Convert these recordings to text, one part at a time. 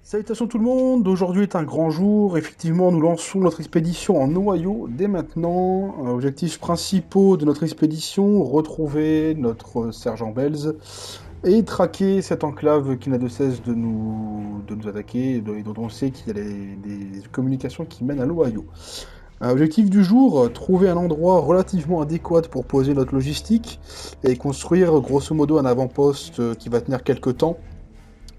Salutations tout le monde, aujourd'hui est un grand jour, effectivement nous lançons notre expédition en Ohio dès maintenant. Objectifs principaux de notre expédition, retrouver notre sergent Bells et traquer cette enclave qui n'a de cesse de nous attaquer et dont on sait qu'il y a des communications qui mènent à l'Ohio. Objectif du jour, trouver un endroit relativement adéquat pour poser notre logistique et construire grosso modo un avant-poste qui va tenir quelques temps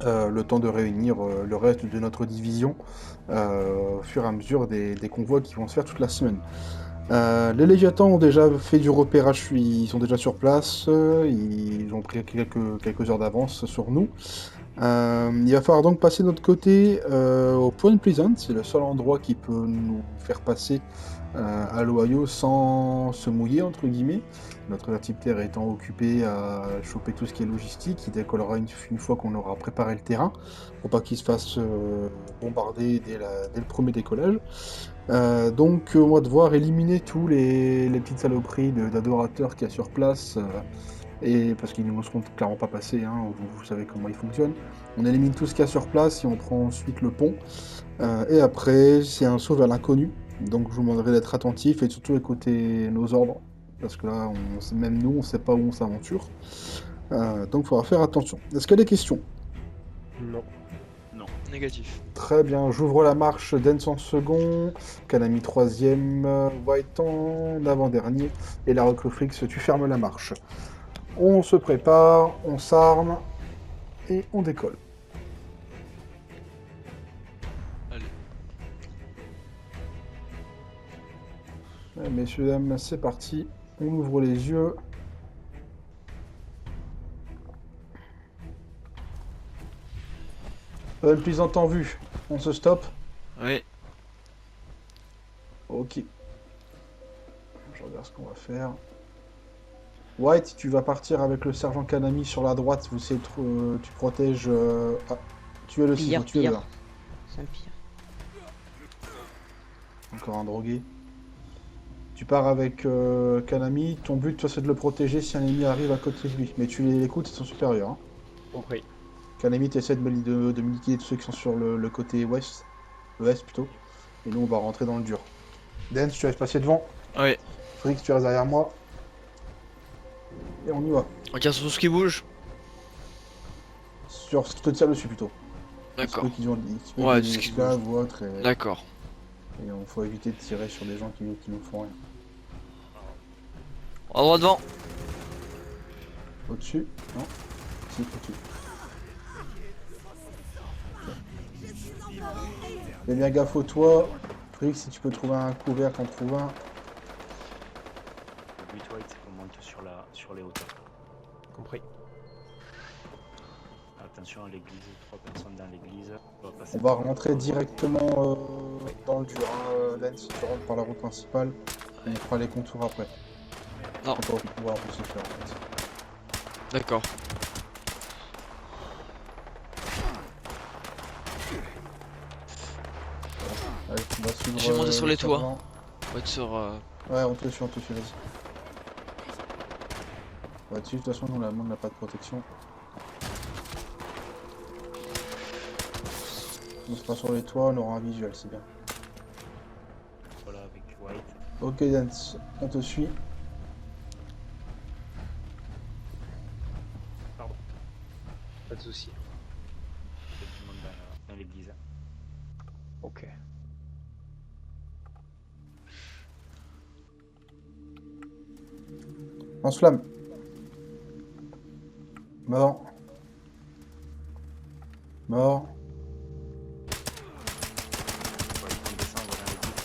le temps de réunir le reste de notre division au fur et à mesure des convois qui vont se faire toute la semaine. Les Léviathans ont déjà fait du repérage, ils sont déjà sur place, ils ont pris quelques heures d'avance sur nous. Il va falloir donc passer de notre côté au Point Pleasant, c'est le seul endroit qui peut nous faire passer à l'Ohio sans se mouiller, entre guillemets. Notre vertiptère étant occupé à choper tout ce qui est logistique, il décollera une fois qu'on aura préparé le terrain, pour pas qu'il se fasse bombarder dès le premier décollage. Donc on va devoir éliminer tous les petites saloperies d'adorateurs qu'il y a sur place, et parce qu'ils ne nous seront clairement pas passés, hein, vous savez comment ils fonctionnent. On élimine tout ce qu'il y a sur place et on prend ensuite le pont. Et après, c'est un saut vers l'inconnu. Donc je vous demanderai d'être attentif et surtout écouter nos ordres. Parce que là, même nous, on ne sait pas où on s'aventure. Donc il faudra faire attention. Est-ce qu'il y a des questions? Non. Non. Négatif. Très bien, j'ouvre la marche Dance en second, Kanami troisième, White en avant-dernier, et la Recrufrix, tu fermes la marche. On se prépare, on s'arme, et on décolle. Allez. Messieurs, dames, c'est parti. On ouvre les yeux. Plus en temps vu. On se stoppe. Oui. Ok. Je regarde ce qu'on va faire. White, tu vas partir avec le sergent Kanami sur la droite. Tu protèges. Ah, tu es le Pire, cible, tu es pire. là. C'est un pire. Encore un drogué. Tu pars avec Kanami. Ton but, toi, c'est de le protéger si un ennemi arrive à côté de lui. Mais tu l'écoutes, c'est son supérieur. Hein. Compris. Kanami, tu essaies de me liquider tous ceux qui sont sur le côté ouest. L'ouest plutôt. Et nous, on va rentrer dans le dur. Dance, tu restes passer devant. Oui. Frix, tu restes derrière moi. Et on y va. Regarde sur tout ce qui bouge. Sur ce qui te tire dessus plutôt. D'accord. Ceux qui ont Ouais, des ce qui esclaves ou autres. D'accord. Et il faut éviter de tirer sur des gens qui nous font rien. On va droit devant. Au-dessus? Non? Si, au-dessus. Fais bien gaffe au toit. Frix, si tu peux trouver un couvert, t'en trouves un. Le but white, c'est qu'on monte sur les hauteurs. Compris. Attention à l'église, 3 personnes dans l'église. On va rentrer directement dans le dur. Hein. Lens, tu rentres par la route principale. Et on fera les contours après. Non. On va pouvoir se faire en fait. D'accord. Allez, tu vas suivre, J'ai monté sur le les toits. sergent. On va être sur. Ouais, on te suit, vas-y. On va dessus, de toute façon, nous, la monde n'a pas de protection. On sera sur les toits, on aura un visuel, c'est bien. Voilà, avec white. Ok, Dance, on te suit. Pas de soucis. Avec tout le monde dans l'église. Ok. Lance-flamme. Mort. Mort. White, on descend, on va dans l'église.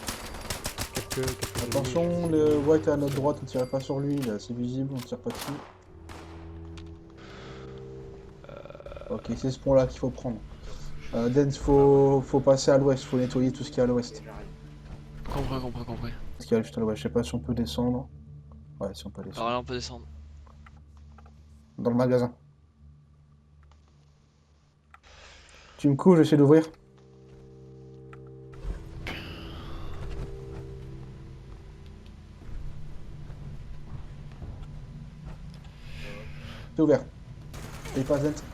Quelques Attention, le white est à notre droite, ne tirez pas sur lui, il est assez visible, on ne tire pas dessus. Ok, c'est ce pont-là qu'il faut prendre. Dance, faut passer à l'ouest, faut nettoyer tout ce qu'il y a à l'ouest. Compris. Ce qu'il y a juste à l'ouest, je sais pas si on peut descendre. Ouais, si on peut descendre. Alors là, on peut descendre. Dans le magasin. Tu me couches, j'essaie d'ouvrir. C'est ouvert. Et pas Dance.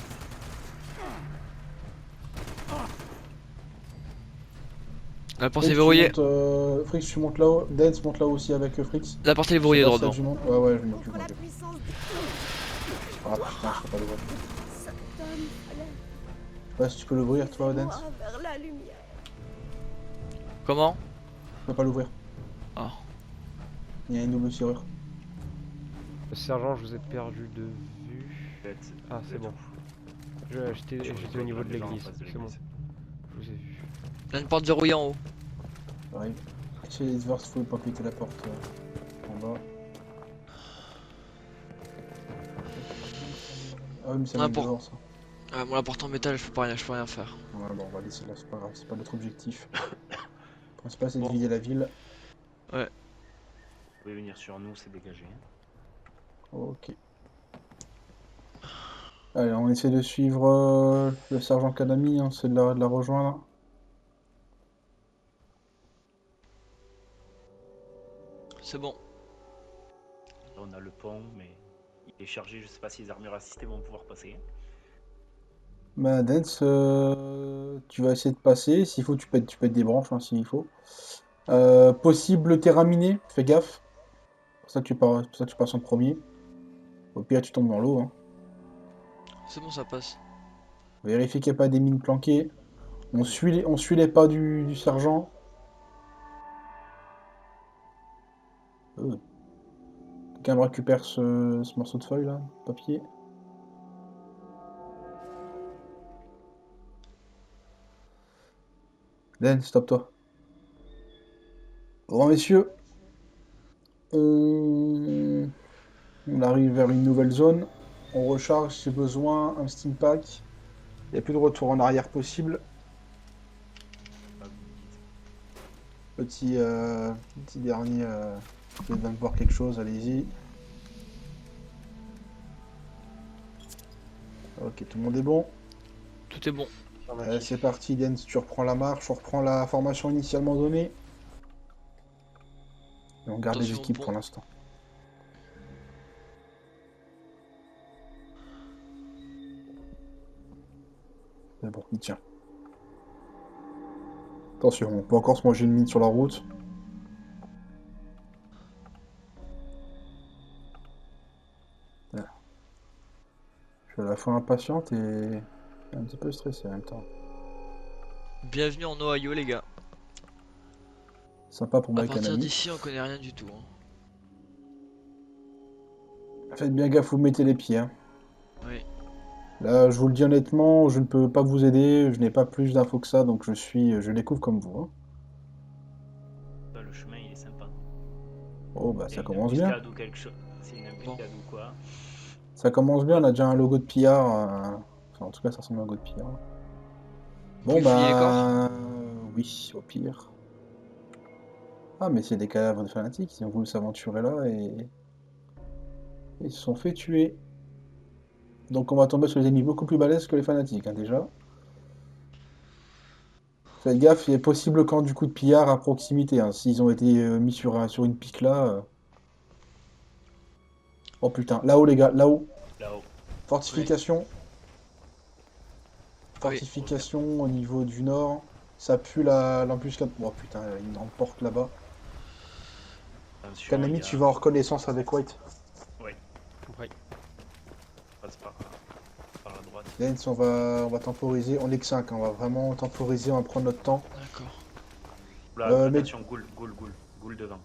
La porte est Frix, verrouillée. Frix, tu montes là-haut. Dance monte là-haut aussi avec Frix. La porte est verrouillée Je sais droit pas devant. si y a du monde. Ouais, ouais, je m'occupe. Contre la Ok. puissance des Ah putain, je sais pas l'ouvrir. Satan, Je sais pas si tu peux l'ouvrir, toi, moi Dance. vers la lumière. Comment? Je peux pas l'ouvrir. Ah. Il y a une double serrure. Sergent, je vous ai perdu de vue. Ah, c'est bon. J'étais au niveau de l'église. C'est bon. Je vous ai vu. Il y a une porte verrouillée en haut. J'arrive. Chez les Svars, faut pas cliquer la porte en bas. Ah oui, mais ça met N'importe. dehors ça. Ah, moi la porte en métal, je peux rien faire. Ouais, bon, on va laisser là, c'est pas grave, c'est pas notre objectif. Le principal, c'est de Bon. vider la ville. Vous pouvez venir sur nous, c'est dégagé. Ok. Allez, on essaie de suivre le sergent Kanami, hein, c'est de la rejoindre. C'est bon. Là, on a le pont, mais il est chargé. Je sais pas si les armures assistées vont pouvoir passer. Bah, Dance, tu vas essayer de passer. S'il faut, tu pètes des branches, hein, s'il faut. Possible terrain miné, fais gaffe. Pour ça, pour ça que tu passes en premier. Au pire, tu tombes dans l'eau. Hein. C'est bon, ça passe. Vérifie qu'il n'y a pas des mines planquées. On suit les pas du sergent. Quelqu'un me récupère ce morceau de feuille là, papier. Dan, stop-toi. Grand messieurs, on arrive vers une nouvelle zone. On recharge si besoin un steam pack. Il n'y a plus de retour en arrière possible. Pas Petit dernier. Vous allez voir quelque chose, allez-y. Ok, tout le monde est bon. Tout est bon. C'est parti, Dance, tu reprends la marche, on reprend la formation initialement donnée. Et on garde les Attention au équipes pont. pour l'instant. Mais bon, il tient. Attention, on peut encore se manger une mine sur la route. Voilà. Je suis à la fois impatiente et un petit peu stressé en même temps. Bienvenue en Ohio, les gars. Sympa pour À Mike partir Kanami. d'ici, on connaît rien du tout. Hein. Faites bien gaffe où vous mettez les pieds. Hein. Oui. Là, je vous le dis honnêtement, je ne peux pas vous aider, je n'ai pas plus d'infos que ça, donc je découvre comme vous. Hein. le chemin, il est sympa. Oh bah Il y a ça une commence bien. embuscade ou quelque chose. C'est une embuscade ou quoi. Ça commence bien, on a déjà un logo de pillard. Enfin, en tout cas, ça ressemble à un logo de pillard. Vous Bon pouvez fouiller les corps? bah... Oui, au pire. Ah, mais c'est des cadavres de fanatiques, ils ont voulu s'aventurer là et... Ils se sont fait tuer. Donc on va tomber sur des ennemis beaucoup plus balèzes que les fanatiques, hein, déjà. Faites gaffe, il est possible camp du coup de pillard à proximité. Hein. S'ils ont été mis sur une pique là... Oh putain, là-haut les gars, là-haut. Là-haut. Fortification. Oui. Fortification au niveau du nord. Ça pue l'embuscade. Oh putain, il y a une grande porte là-bas. Attention, Kanami, il y a- tu vas en reconnaissance avec White. Oui. passe par la droite. Lens, on va temporiser. On est que 5, on va vraiment temporiser, on va prendre notre temps. D'accord. Là, mais- attention, goule devant.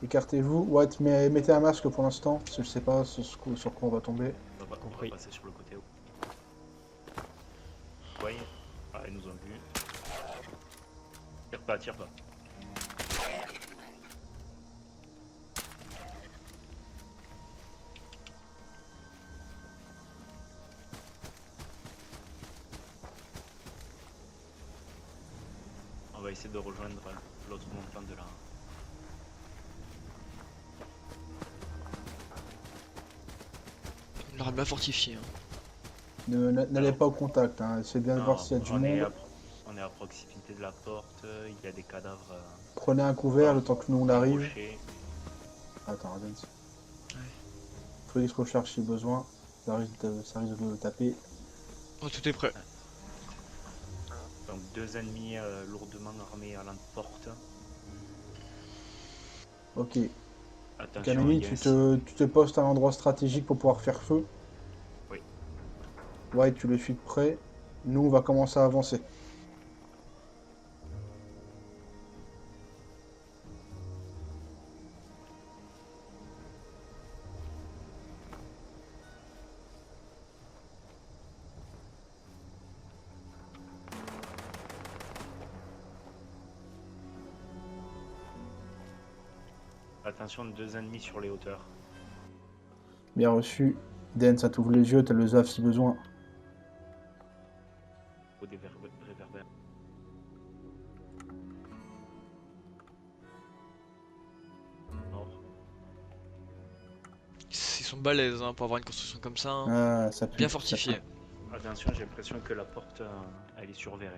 Écartez-vous. White, mettez un masque pour l'instant, parce que je sais pas sur quoi on va tomber. On Compris. va passer sur le côté haut. Oui, ah, ils nous ont vus. Tire pas. On va essayer de rejoindre l'autre montant de là. On l'aura bien fortifié. Hein. N'allez pas au contact, hein. Essayez bien de voir s'il y a du monde. On est à proximité de la porte, il y a des cadavres. Prenez un couvert le temps que nous on arrive. embauchés. Attends, Lens. Ouais. Faut qu'il se recharge si besoin. Ça risque de taper. Oh, tout est prêt. Donc 2 ennemis lourdement armés à l'enporte. Ok. Attention, Kanemi, il y a tu te postes à un endroit stratégique pour pouvoir faire feu. Oui. Ouais, tu le suis de près. Nous, on va commencer à avancer. Attention, 2 ennemis sur les hauteurs. Bien reçu. Den, ça t'ouvre les yeux, t'as le ZAF si besoin. Au réverbère. Nord. Ils sont balèzes hein, pour avoir une construction comme ça. Hein. Ah, ça pue. Bien ça fortifié. Attention, j'ai l'impression que la porte, elle est surveillée.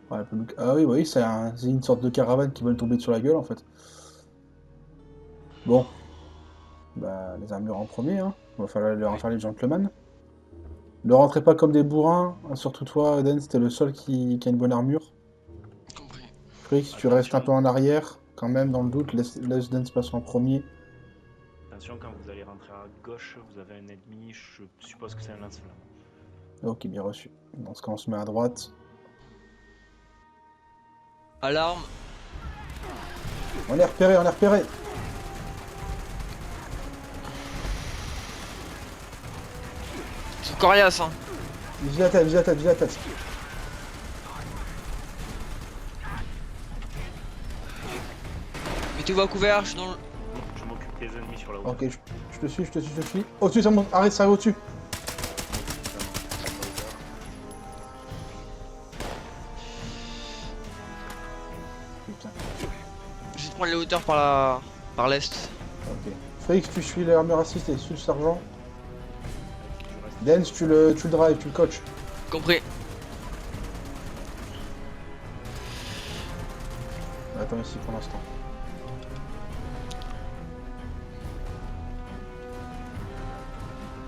pue. Ouais, ah oui, oui, c'est une sorte de caravane qui veulent tomber sur la gueule, en fait. Bon. Bah, les armures en premier, hein. On va leur faire les gentlemen. Ne rentrez pas comme des bourrins, hein, surtout toi, Den, c'était le seul qui a une bonne armure. Compris. Frix, tu restes un peu en arrière, quand même, dans le doute, laisse Den se passer en premier. Attention, quand vous allez rentrer à gauche, vous avez un ennemi, je suppose que c'est un lance-flamme. Ok, bien reçu. Dans ce cas, on se met à droite. Alarme. On est repéré, on est repéré. Ils sont coriaces hein. Vise la tête, vise la tête, vise la tête. Mettez-vous à couvert, je suis dans le... Je m'occupe des ennemis sur la hauteur. Ok, je te suis, je te suis, je te suis. Au-dessus, ça monte. Arrête, ça arrive au-dessus. Putain. Je vais te prendre les hauteurs par l'est. Ok. Frix, tu suis l'armure assistée, suis le sergent. Je reste Dance, tu le drive, tu le coach. Compris. Attends ici pour l'instant.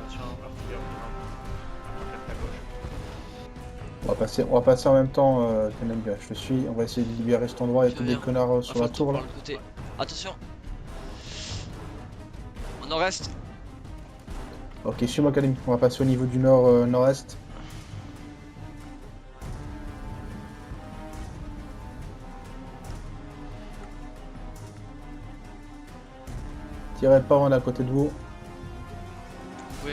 attention, artillerie à gauche. On va passer en même temps, Kanemi, je te suis. On va essayer de libérer cet endroit. Il y a tous des Bien. connards sur la tour là. Par le côté. Attention. On en reste. Ok, suis-moi, Kanemi. On va passer au niveau du nord, nord-est. Tirez pas, on est à côté de vous. Oui.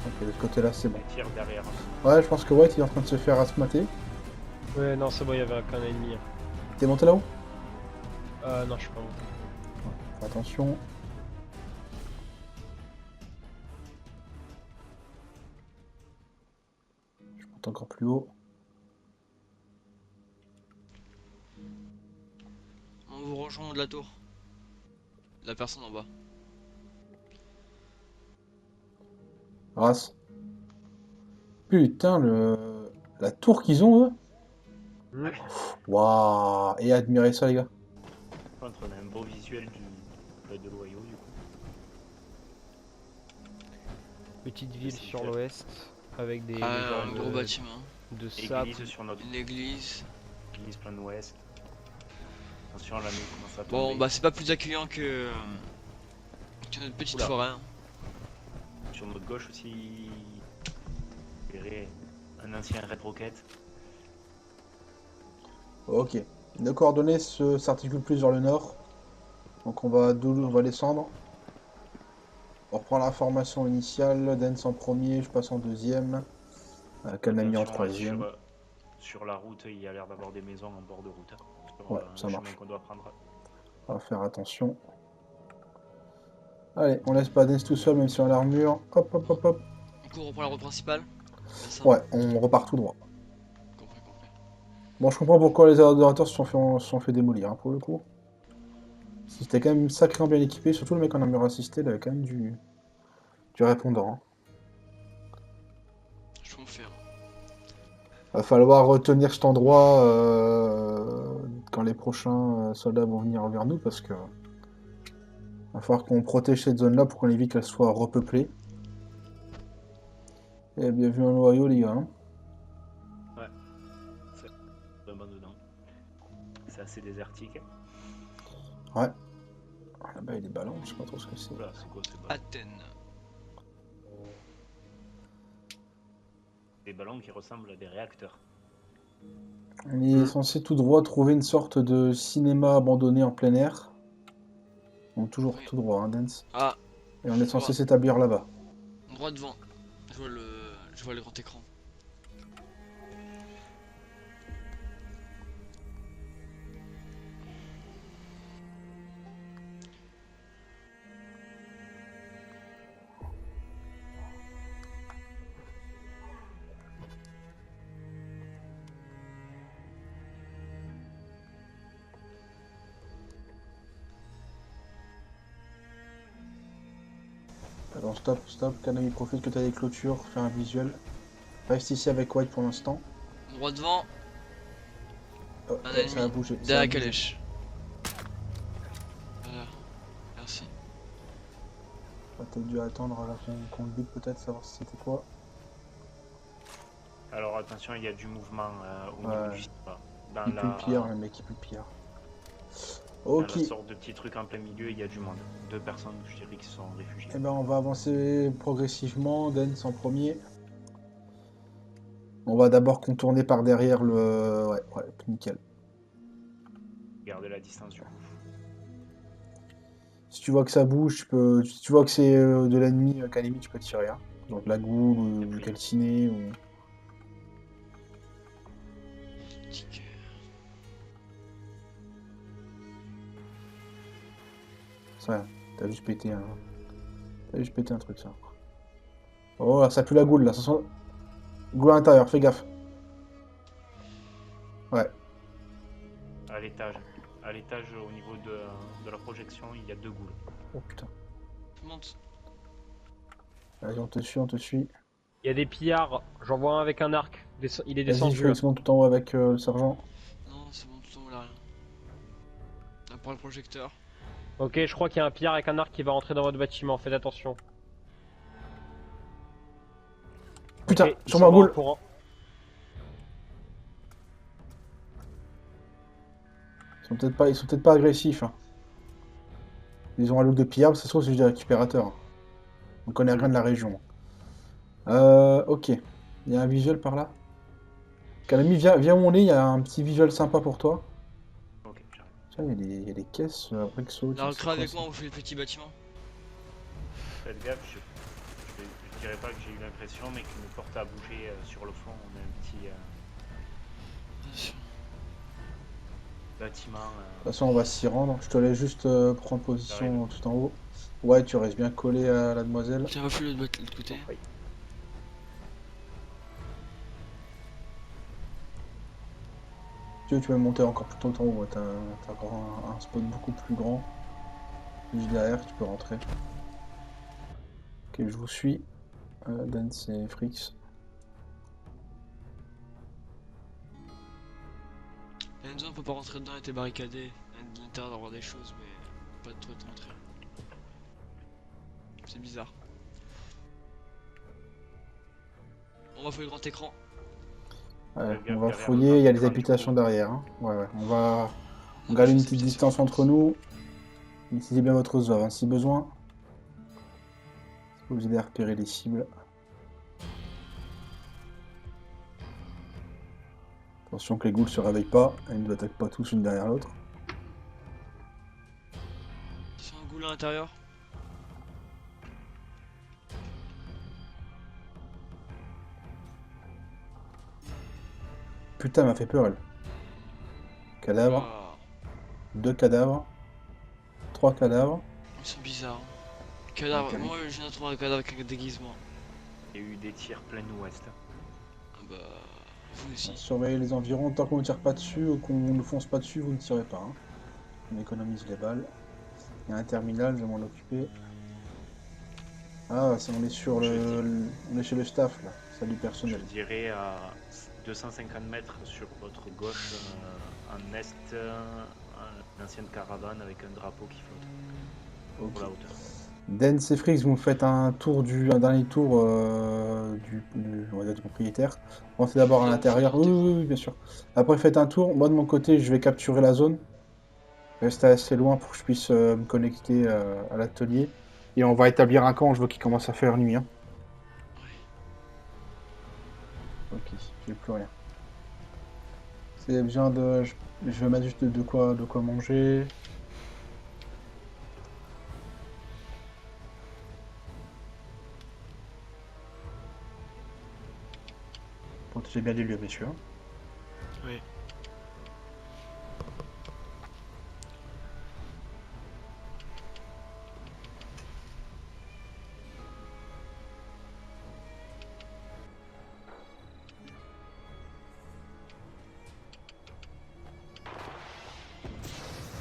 Ok, de ce côté-là, c'est bon. Les tirs derrière. Ouais, je pense que White il est en train de se faire asmater. Ouais, non, c'est bon, il y avait qu'un ennemi. T'es monté là-haut? Non, je suis pas monté. Fais attention. Je monte encore plus haut. On vous rejoint de la tour. La personne en bas. Race. Putain, la tour qu'ils ont, eux. Mm. Waouh. Et admirez ça, les gars. Par contre, on a un beau visuel de l'Ohio du coup. Petite ville sur l'ouest avec des Un genres gros bâtiment. de sable. Église sur notre Une église. église plein ouest. Attention, la nuit commence à tomber. Bon bah c'est pas plus accueillant que notre petite Oula. forêt. Hein. Sur notre gauche aussi, vous verrez un ancien Red Rocket. Ok. Nos coordonnées s'articulent plus vers le nord. Donc on va descendre. On reprend la formation initiale. Dance en premier, je passe en deuxième. Kanami en Attention, troisième. sur la route, il y a l'air d'avoir des maisons en bord de route. Sur Ouais, le ça chemin marche. qu'on doit prendre. On va faire attention. Allez, on laisse pas Dance tout seul, même si on a l'armure. Hop, hop, hop, hop. Du coup on reprend la route principale. C'est ça. Ouais, on repart tout droit. Compris, compris. Bon, je comprends pourquoi les adorateurs se sont fait démolir, hein, pour le coup. C'était quand même sacrément bien équipé, surtout le mec en armure assistée, il avait quand même du répondant. Hein. Je confirme. Va falloir retenir cet endroit quand les prochains soldats vont venir vers nous, parce que va falloir qu'on protège cette zone-là pour qu'on évite qu'elle soit repeuplée. Et bienvenue en Ohio, les gars. Hein. Ouais. c'est assez désertique. Ouais. Ah, là-bas, il y a des ballons, je sais pas trop ce que c'est. Voilà, c'est quoi ces ballons? Athènes. Des ballons qui ressemblent à des réacteurs. On est censé tout droit trouver une sorte de cinéma abandonné en plein air. Donc toujours Oui. tout droit, hein, Dance. Ah, Et on est censé s'établir là-bas. droit devant. Je vois le grand écran. Alors stop, Kanami profite que tu as des clôtures, fais un visuel. Reste ici avec White pour l'instant. Droit devant, Oh, un ça a ennemi. bougé. ça a Derrière bougé. calèche. Voilà. Merci. Ah, t'as dû attendre là qu'on le bute peut-être, savoir si c'était quoi. Alors attention, il y a du mouvement au Ouais. niveau du cinéma. Dans Il pue le pire, le mec, il pue le pire. Ok. la sorte de petit truc en plein milieu, il y a du monde. 2 personnes, je dirais, qui sont réfugiées. Eh ben, on va avancer progressivement. Dance en premier. On va d'abord contourner par derrière le. Ouais, nickel. Gardez la distance du coup. Si tu vois que ça bouge, si tu vois que c'est de l'ennemi, Kanemi, tu peux tirer. Hein. Donc la goule ou du calciné ou. Tic. Ça, t'as juste pété un. T'as juste pété un truc ça. Oh là, ça pue la goule là. Ça sent. Goule à l'intérieur, fais gaffe. Ouais. À l'étage au niveau de la projection, il y a 2 goules. Oh putain. Je monte. Vas-y, on te suit, on te suit. Il y a des pillards, j'en vois un avec un arc. Il est Vas-y, descendu. Félix monte tout en haut avec le sergent. Non, c'est bon, tout en haut là, rien. Là pour le projecteur. Ok, je crois qu'il y a un pillard avec un arc qui va rentrer dans votre bâtiment, faites attention. Putain, Ok, ils sur s'en ma vont en goule. courant. Ils sont peut-être pas agressifs. Hein. Ils ont un look de pillard, ça se trouve c'est juste des récupérateurs. On connaît rien de la région. Ok. Il y a un visuel par là. Kanami, viens où on est, il y a un petit visuel sympa pour toi. Ok, j'arrive. Tiens, il y a des caisses à Brixo. Là, recrée avec moi, on fait le petit bâtiment. Faites gaffe, je dirais pas que j'ai eu l'impression, mais qu'une porte a bougé sur le fond. On a un petit Attention. bâtiment. De toute façon, on va s'y rendre. Je te laisse juste prendre position tout en haut. Ouais, tu restes bien collé à la demoiselle. Tiens, refais de l'autre côté. Oui. Tu peux monter encore plus tout en haut. Ouais, t'as encore un spot beaucoup plus grand. Juste derrière, tu peux rentrer. Ok, je vous suis. Dance et Frix. Enzo, on peut pas rentrer dedans, elle était barricadée. À l'intérieur d'avoir des choses, mais pas de trop de rentrer. C'est bizarre. On va faire le grand écran. Ouais, Gaffe on va derrière fouiller, le il y a des grand habitations écran, derrière. Hein. Ouais, on On garde va une faire petite ces distance habitations, entre nous. Utilisez bien votre zone hein, si besoin. Ça peut vous aider à repérer les cibles. Attention que les ghouls se réveillent pas, ils ne nous attaquent pas tous une derrière l'autre. C'est un goulot à l'intérieur. Putain, elle m'a fait peur elle. Cadavre, Ah, 2 cadavres, 3 cadavres. ils sont bizarres. Cadavre, Ok. moi je viens de trouver un cadavre avec un déguisement. Il y a eu des tirs plein ouest. Ah bah, vous aussi. Surveillez les environs, tant qu'on ne tire pas dessus ou qu'on ne fonce pas dessus, vous ne tirez pas. Hein. On économise les balles. Il y a un terminal, je vais m'en occuper. Ah, on est sur on est chez le staff là, salut Je personnel. dirais à 250 mètres sur votre gauche, en est, une ancienne caravane avec un drapeau qui flotte. Ok. Pour la hauteur. Dance et Frix, vous me faites un dernier tour on va dire du propriétaire. Rentrez d'abord à Non, l'intérieur. faut éviter. Oui, bien sûr. Après, faites un tour. Moi, de mon côté, je vais capturer la zone. Restez assez loin pour que je puisse me connecter à l'atelier. Et on va établir un camp. Je veux qu'il commence à faire nuit. Hein. Ok, j'ai plus rien. C'est besoin de. Je vais mettre juste de quoi manger. Protégez bien les lieux, messieurs. Oui.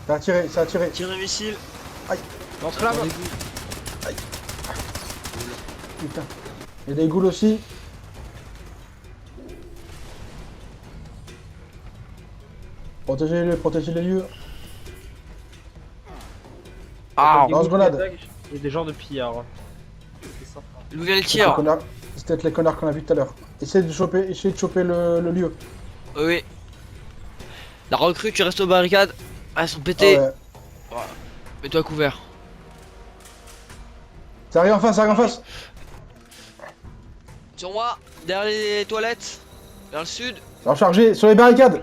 Ça a tiré, ça a tiré. Tire un missile. Lance-flamme. Attendez-vous. Putain. Il y a des ghouls aussi. Protégez les lieux. Ah, Lance-grenade. il y a des gens de pillards. D'où vient le Les tir? connards. C'est peut-être les connards qu'on a vus tout à l'heure. Essayez de choper le lieu. Oui, oui. La recrue, tu restes aux barricades. Ah, elles sont pétées. Ah ouais. Mets-toi à couvert. Ça arrive en face, ça arrive en face. Sur moi, derrière les toilettes. Vers le sud. Rechargez sur les barricades.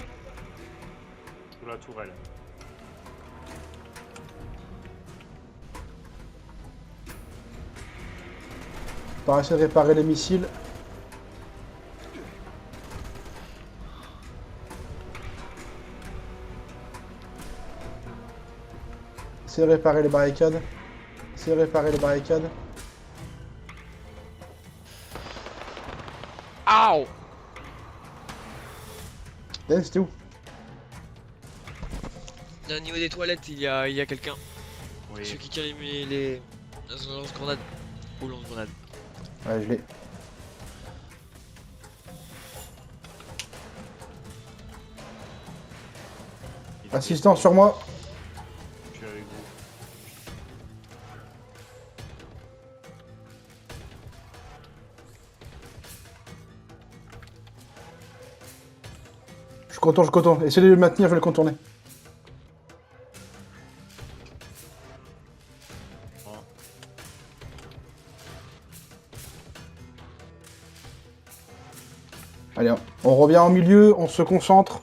Sous la tourelle. On va essayer de réparer les missiles. Essayez de réparer les barricades. Essayez de réparer les barricades. Aouh! C'était où? Au niveau des toilettes, il y a quelqu'un. Oui. Ceux qui tirent les lance-grenades. Ou lance-grenades. Ouais, je l'ai. Assistant sur moi. Je suis avec vous. Je contourne. Essayez de le maintenir, je vais le contourner. Allez, on revient en milieu, on se concentre.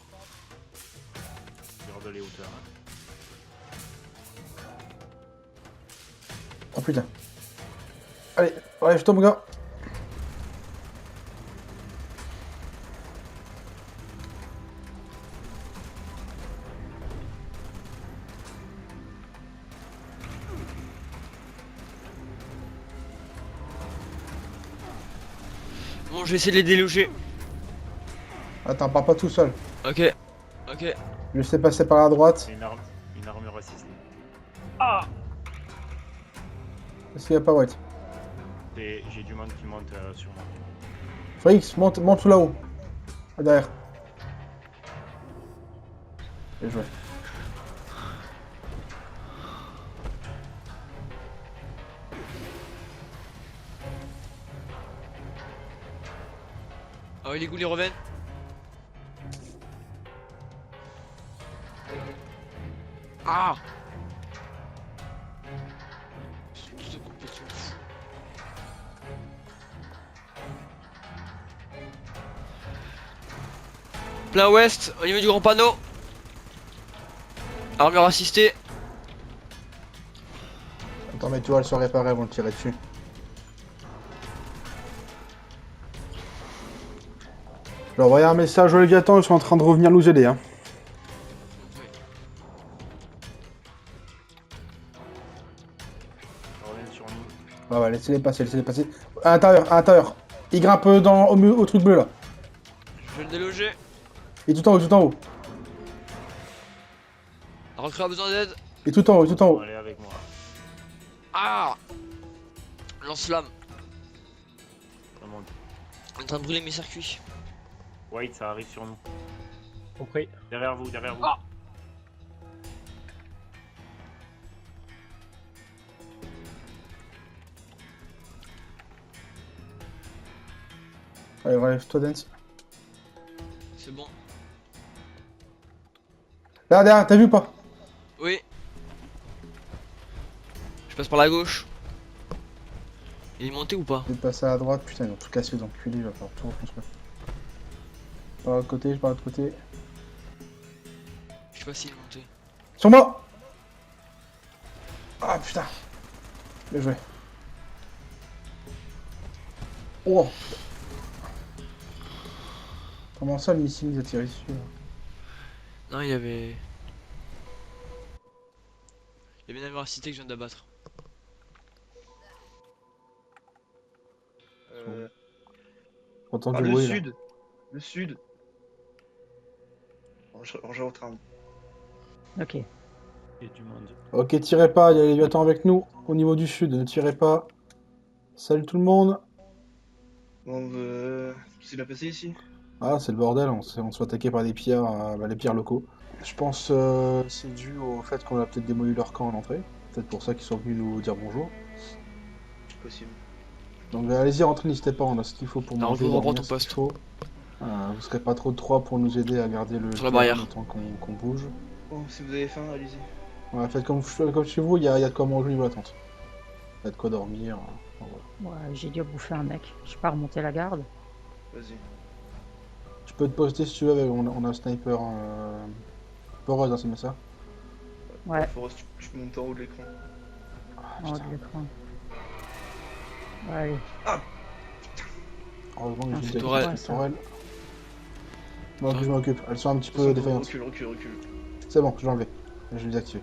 Garde les hauteurs. Oh putain. Allez, ouais, je tombe, gars. Bon, je vais essayer de les déloger. Attends, pars pas tout seul. Ok. Ok. Je sais passer par la droite. C'est une armure assistée. Est-ce qu'il n'y a pas White? J'ai du monde qui monte sur moi. Frix, monte tout là-haut. Derrière. Bien joué. Ah oui, les ghouls ils reviennent. Ah! C'est complètement fou. Plein ouest, au niveau du grand panneau. Armure assistée. Attends, mais tu vas le se réparer avant de tirer dessus. Je leur envoyer un message au Léviathan, ils sont en train de revenir nous aider. Hein. Ils reviennent sur nous. Ouais, laissez-les passer. À l'intérieur. Il grimpe au truc bleu là. Je vais le déloger. Et tout en haut. La recrue a besoin d'aide. Et tout en haut. Allez avec moi. Ah! Lance-flamme. Ça monte. On est en train de brûler mes circuits. White, ça arrive sur nous. Compris. Derrière vous, derrière vous. Ah. Allez, relève-toi, Dance. C'est bon. Là, derrière, t'as vu ou pas? Oui. Je passe par la gauche. Il est monté ou pas? Je vais passer à droite, putain, ils vont tout casser les enculés, il va falloir tout reconstruire. Par l'autre côté, je pars de l'autre côté. Je sais pas s'il est monté. Sur moi! Ah putain! Bien joué. Oh! Comment ça, le missile nous a tiré dessus là? Non, il y avait. Il y avait une adversité que je viens d'abattre. Entends Par du le bruit là. sud. Le sud. Rejoins au tram. Ok. Il y a du monde. Ok, tirez pas, il y a les Léviathans avec nous. Au niveau du sud, ne tirez pas. Salut tout le monde. Bon, c'est bien passé ici. Ah, c'est le bordel, on se fait attaquer par des pierres, les pierres locaux. Je pense c'est dû au fait qu'on a peut-être démoli leur camp à l'entrée. Peut-être pour ça qu'ils sont venus nous dire bonjour. Possible. Donc allez-y, rentrez, n'hésitez pas, on a ce qu'il faut pour Alors, manger, vous reprends dormir, ton ce qu'il poste. faut. Vous serez pas trop de 3 pour nous aider à garder le Sur la terrain barrière. le temps qu'on bouge. Bon, si vous avez faim, allez-y. Ouais, faites comme chez vous, il y a de quoi manger au niveau de la tente. Il y a de quoi dormir. Voilà. Ouais, j'ai dû bouffer un mec. Je peux pas remonter la garde. Vas-y. Je peux te poster si tu veux, on a un sniper poreuse, hein, c'est bien ça? Ouais, Forest, tu peux monter en haut de l'écran. Ah, en haut putain. de l'écran. Ouais, allez. Heureusement que Ah, j'ai c'est dit Tourelle. avec Tourelle. Bon, je m'occupe, elles sont un petit peu Recule, défaillantes. recule. C'est bon, je l'ai enlevé. Je l'ai désactivé.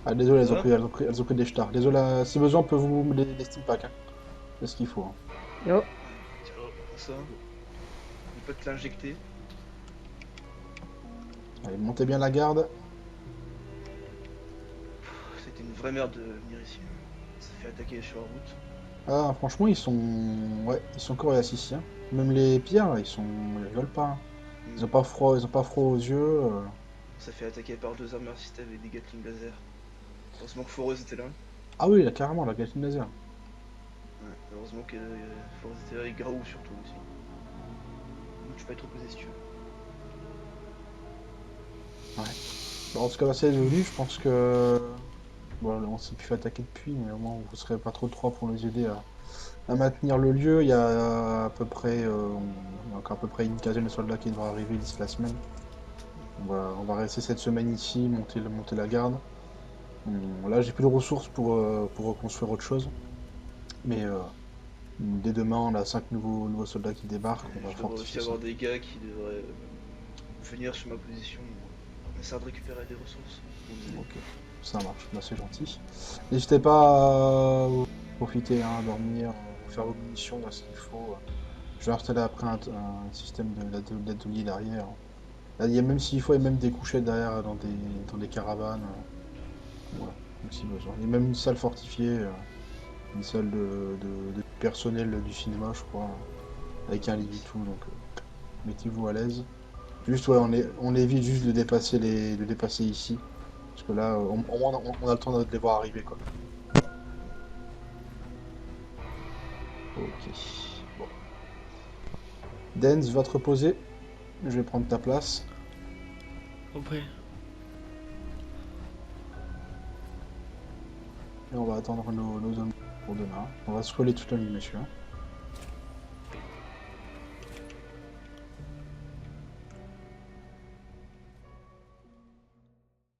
Ah, désolé, elles ont pris des stars. Désolé, si besoin, on peut vous mettre des steam packs. Hein. C'est ce qu'il faut. Hein. Yo, Tiens, ça. On peut te l'injecter. Allez, montez bien la garde. C'était une vraie merde de venir ici. Ça fait attaquer sur la route. Ah, franchement, ils sont. Ouais, ils sont coriaces ici. Hein. Même les pierres, ils rigolent pas. Hein. Ils ont pas froid aux yeux. Ça fait attaquer par 2 armes système et des Gatling laser. Heureusement que Foreuse était là. Ah oui, là, carrément, la Gatling laser. Ouais, heureusement que Foreuse était là et Graou surtout aussi. Donc tu peux être opposé si tu veux. Bon, en tout cas, là, c'est résolu. Je pense que. Bon, on s'est plus fait attaquer depuis, mais au moins, vous serez pas trop de 3 pour nous aider à maintenir le lieu. Il y a à peu près. Il y a encore à peu près une quinzaine de soldats qui devraient arriver d'ici la semaine. On va rester cette semaine ici, monter la garde. Là, j'ai plus de ressources pour reconstruire autre chose. Mais dès demain, on a 5 nouveaux soldats qui débarquent. On va Je devrais aussi fortifier ça. avoir des gars qui devraient venir sur ma position. On essaie de récupérer des ressources. pour vous aider. Ok, ça marche, bah, c'est gentil. N'hésitez pas à profiter, hein, à dormir, faire vos munitions, là, ce qu'il faut. Je vais installer après un système d'atelier derrière. Là, il y a même s'il faut, il y a même des couchettes derrière dans des caravanes. Voilà, donc si besoin. Il y a même une salle fortifiée, une salle de personnel du cinéma, je crois, avec un lit et tout, donc mettez-vous à l'aise. Juste, ouais, on évite juste de dépasser ici. Parce que là, au moins, on a le temps de les voir arriver, quoi. Ok. Bon. Dance, va te reposer. Je vais prendre ta place. Compris. Et on va attendre nos hommes pour demain. On va scroller toute la nuit, monsieur. Hein.